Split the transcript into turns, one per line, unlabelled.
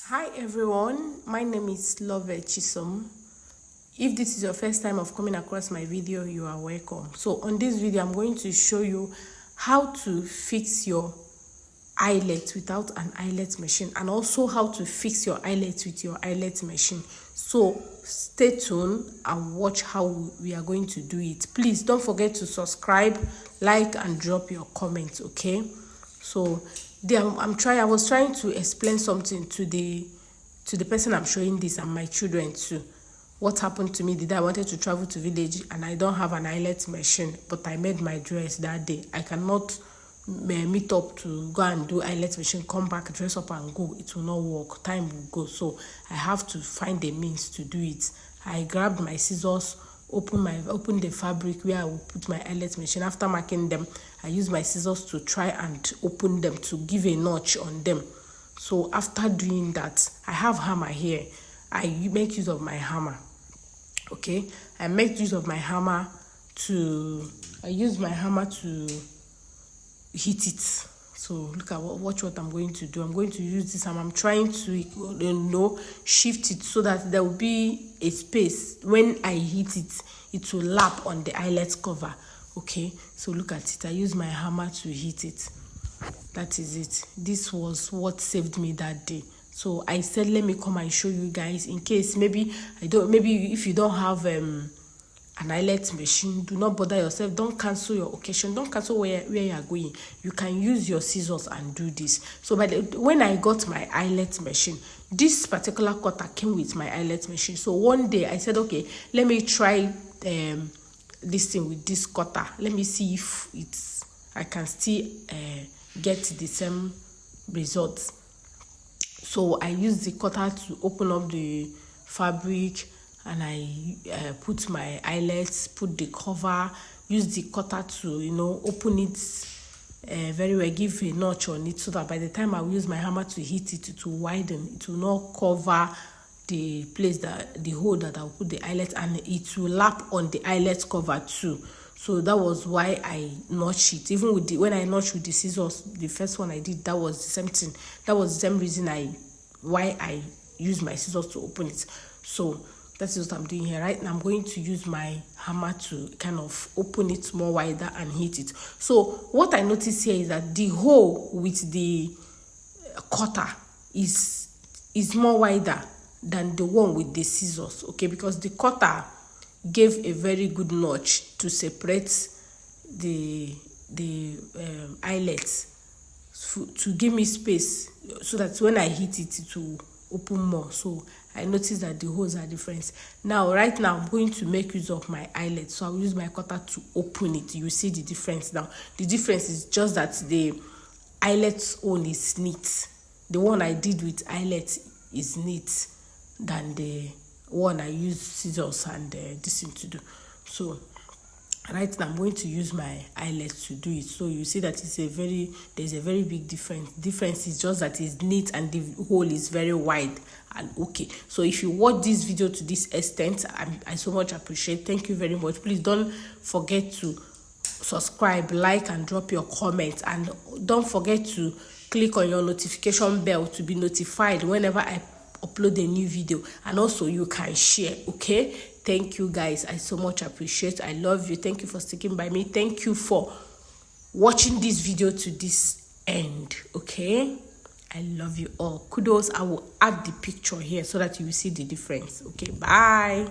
Hi everyone, my name is Love Chisom. If this is your first time of coming across my video, you are welcome. So on this video, I'm going to show you how to fix your eyelet without an eyelet machine, and also how to fix your eyelet with your eyelet machine. So stay tuned and watch how we are going to do it. Please don't forget to subscribe, like, and drop your comments, okay? So I was trying to explain something to the person I'm showing this and my children too. What happened to me the day I wanted to travel to village and I don't have an eyelet machine, but I made my dress that day. I cannot meet up to go and do eyelet machine, come back, dress up and go. It will not work. Time will go. So I have to find a means to do it. I grabbed my scissors, open the fabric where I will put my eyelet machine. After marking them, I use my scissors to try and open them to give a notch on them. So after doing that, I have hammer here. I make use of my hammer. Okay, I make use of my hammer to hit it. So look at watch what I'm going to do. I'm going to use this hammer. I'm trying to shift it so that there will be a space. When I hit it, it will lap on the eyelet cover. Okay, so look at it. I use my hammer to hit it. That is it. This was what saved me that day. So I said, let me come and show you guys in case maybe if you don't have an eyelet machine, do not bother yourself. Don't cancel your occasion. Don't cancel where you are going. You can use your scissors and do this. So when I got my eyelet machine, this particular cutter came with my eyelet machine. So one day I said, okay, let me try this thing with this cutter. Let me see if I can still get the same results. So I used the cutter to open up the fabric, and I put my eyelets, put the cover, use the cutter to open it very well, give a notch on it so that by the time I will use my hammer to hit it, it will widen. It will not cover the place the hole that I will put the eyelet, and it will lap on the eyelet cover too. So that was why I notched it. Even when I notched with the scissors, the first one I did, that was the same thing. That was the same reason why I used my scissors to open it. So that is what I'm doing here. Right now, I'm going to use my hammer to kind of open it more wider and hit it. So what I notice here is that the hole with the cutter is more wider than the one with the scissors. Okay, because the cutter gave a very good notch to separate the eyelets to give me space so that when I hit it, it will open more. So I noticed that the holes are different. Right now, I'm going to make use of my eyelet. So I'll use my cutter to open it. You see the difference now. The difference is just that the eyelet one is neat. The one I did with eyelet is neat than the one I use scissors and this thing to do. So right now I'm going to use my eyelet to do it. So you see that there's a very big difference. Difference is just that it's neat and the hole is very wide and okay. So if you watch this video to this extent, I so much appreciate. Thank you very much. Please don't forget to subscribe, like, and drop your comments, and don't forget to click on your notification bell to be notified whenever I upload a new video, and also you can share. Okay, thank you guys. I so much appreciate. I love you. Thank you for sticking by me. Thank you for watching this video to this end. Okay, I love you all. Kudos. I will add the picture here so that you will see the difference. Okay, bye.